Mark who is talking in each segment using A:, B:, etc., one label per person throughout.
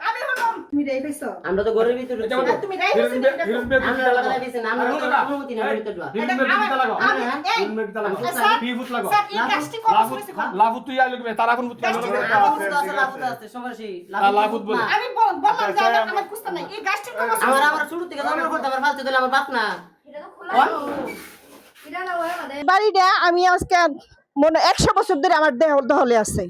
A: আমি তুমি রেই পেছো
B: আমরা তো ঘরের ভিতরে
A: তুমি রেই পেছো
B: আমরা লাগাই দিছি না আমরা তো অনুমতি না ভিতরে ঢোকা
C: লাভু তুই আইলো তারা কোন বুঝতে
B: আছে সমস্যা
C: লাভু বলে
A: আমি বললাম যে আমার কুস্তা নাই এই গাছটি
B: আমরা শুরু থেকে আমরা করতে আমার ফালতু দিলে আমার বাপ না
A: বাড়িটা আমি আজকে মনে 100 বছর ধরে আমার দহলে আছে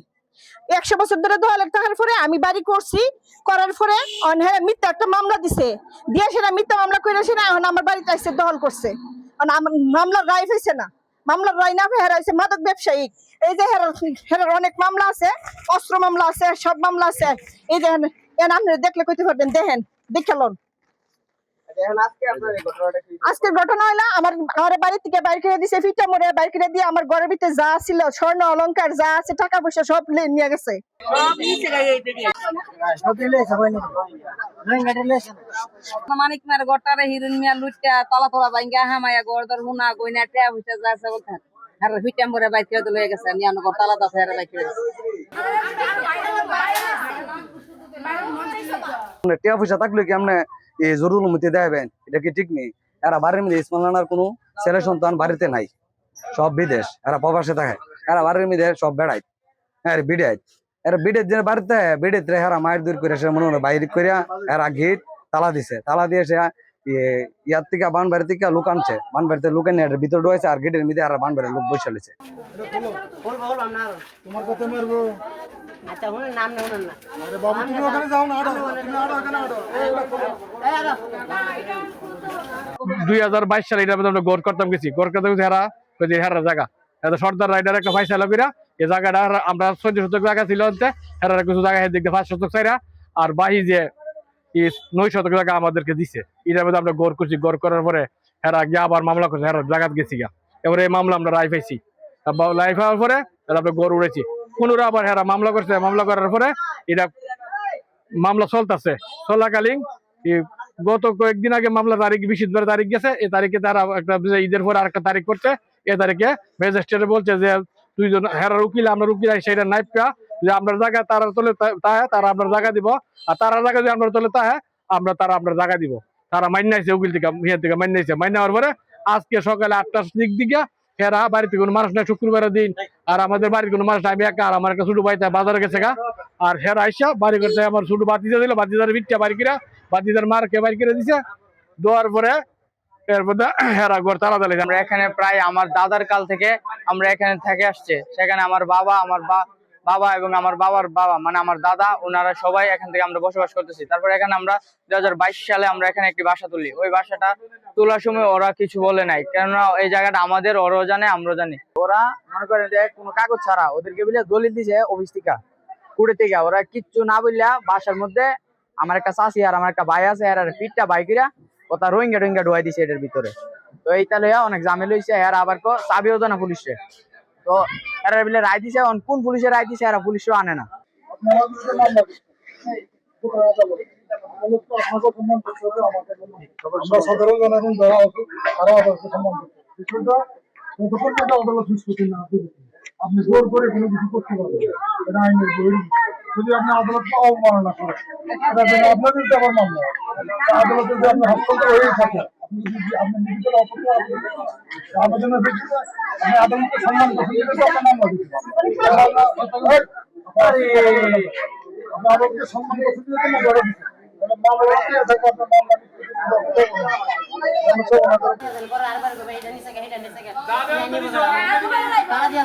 A: 100 বছর ধরে দহলে থাকার পরে আমি বাড়ি করছি করার পরে অনহেরা মিথ্যা একটা মামলা দিছে দিয়ে সেটা মিথ্যা মামলা করে সেটা এখন আমার বাড়িতে এসে দহল করছে আমার মামলার রায় হয়েছে না মামলার রায় না হেরা হয়েছে মাদক ব্যবসায়ী এই যে হেরার অনেক মামলা আছে অস্ত্র মামলা আছে সব মামলা আছে এই যে আপনি দেখলে কইতে পারবেন দেখেন দেখেলন আজকের ঘটনা হলো আমার বাড়ি থেকে বাইর করে দিছে ফিটা মোড়ে বাইর করে দিয়ে আমার ঘরের ভিতরে যা ছিল স্বর্ণ অলংকার যা আছে টাকা পয়সা সব নিয়ে গেছে
D: মানিক মার গোটারে হিরুন মিয়া লুটটা তলা তলা ভাঙ্গা হামায়া গড়দর হুনা গইনা টিয়া হইছে যা আছে বলতে আর ফিটা মোড়ে বাইর করে লয়ে গেছে নিয়া নগর তালা দাসে আর বাইর করে
E: টিয়া পয়সা থাকলে কি আপনি এই জরুর অনুমতি দেবেন এটা কি ঠিক নেই এরা বাড়ির মধ্যে ইসমানার কোনো ছেলে সন্তান বাড়িতে নাই সব বিদেশ এরা প্রবাসে থাকে এরা বাড়ির মধ্যে সব বেড়ায় হ্যাঁ বিডায় এরা বিডের যে বাড়িতে বিডেতে এরা মায়ের দূর করে সে মনে হয় বাইরে করিয়া এরা গেট তালা দিছে তালা দিয়ে সে ইয়ার থেকে বান বাড়ি থেকে লোক আনছে বান বাড়িতে লোক এনে ভিতরে ঢুকেছে আর গেটের মধ্যে আর বান বাড়ির লোক বসে লেছে
C: তোমার কথা মারবো
B: আচ্ছা হুন নাম না হুন না
C: আরে বাবু তুমি ওখানে যাও না আড়ো তুমি আড়ো ওখানে আড়ো 2022 সালে এটা আমরা গড় করতাম গেছি গড় করতে গেছি হেরা ওই যে হেরা জায়গা এটা সর্দার রাইডার একটা ফাইসালা কইরা এই জায়গাটা আমরা 14 শতক জায়গা ছিল অন্তে হেরা কিছু জায়গা দেখতে 5 শতক চাইরা আর বাহি যে 9 শতক জায়গা আমাদেরকে দিছে এটার মধ্যে আমরা গড় করছি গড় করার পরে হেরা গিয়ে আবার মামলা করছে হেরা জায়গা গেছি গা এবারে এই মামলা আমরা রায় পাইছি রায় পাওয়ার পরে আমরা গড় উড়েছি পুনরায় আবার হেরা মামলা করছে মামলা করার পরে এটা মামলা চলতেছে চলাকালীন গত কয়েকদিন আগে মামলা তারিখ 20 তারিখ গেছে এই তারিখে তারা একটা ঈদের পরে আরেকটা তারিখ করছে এই তারিখে ম্যাজিস্ট্রেট বলছে যে দুইজন হেরার উকিল আমরা উকিল সেটা নাইপা যে আপনার জায়গা তারা তোলে তারা আপনার জায়গা দিব আর তারা জায়গা যদি আমরা তোলে আমরা তারা আপনার জায়গা দিব তারা মাইনাইছে উকিল থেকে ইয়ে থেকে মাইনাইছে মাইনা হওয়ার পরে আজকে সকালে 8টার দিকে হেরা বাড়িতে কোনো মানুষ নাই শুক্রবারের দিন আর আমাদের বাড়ির কোনো মানুষ নাই একা আর আমার একটা ছোট ভাইটা বাজারে গেছে গা আর হেরা আইসা বাড়ি করতে আমার ছোট বাতিজা দিল বাতিজার বিটটা বাড়ি কিরা বাতিজার মারকে বাড়ি করে দিছে দেওয়ার পরে এরপর হেরা ঘর তালা তালি
F: আমরা এখানে প্রায় আমার দাদার কাল থেকে আমরা এখানে থেকে আসছে সেখানে আমার বাবা বাবা এবং আমার বাবার বাবা মানে আমার দাদা ওনারা সবাই এখান থেকে আমরা বসবাস করতেছি তারপর এখানে আমরা 2022 সালে আমরা এখানে একটি বাসা তুলি ওই বাসাটা তোলার সময় ওরা কিছু বলে নাই কেননা এই জায়গাটা আমাদের ওরাও জানে আমরাও জানি ওরা মনে করেন যে কোনো কাগজ ছাড়া ওদেরকে বলে দলিল দিছে অফিস থেকে কুড়ে থেকে ওরা কিচ্ছু না বললা বাসার মধ্যে আমার একটা চাষি আর আমার একটা ভাই আছে আর ফিটটা বাইকিরা ওটা রোহিঙ্গা ঢুয়াই দিছে এটার ভিতরে তো এইটা লইয়া অনেক ঝামেলা হয়েছে আর আবার চাবিও দেয় না পুলিশে তো এরা বলে রায় দিছে কোন পুলিশে রায় দিছে এরা পুলিশও আনে না
C: সাধারণ জনগণ যারা আছে তারা আদালতকে সম্মান করছে আপনি জোর করে কোনো কিছু করতে পারবেন এটা আইনের বই যদি আপনি আদালতকে অবমাননা করেন এটা যেন আপনাদের আবার মামলা আদালতে যদি আপনি হস্তান্তর হয়েই থাকে আপনি যদি আপনি নিজেদের আবেদনের ভিত্তিতে আপনি আদালতকে সম্মান করছেন আপনার মামলা দিতে পারবেন আপনি আদালতকে সম্মান করছেন মামলা দিতে আপনার মামলা
B: তারা দিয়া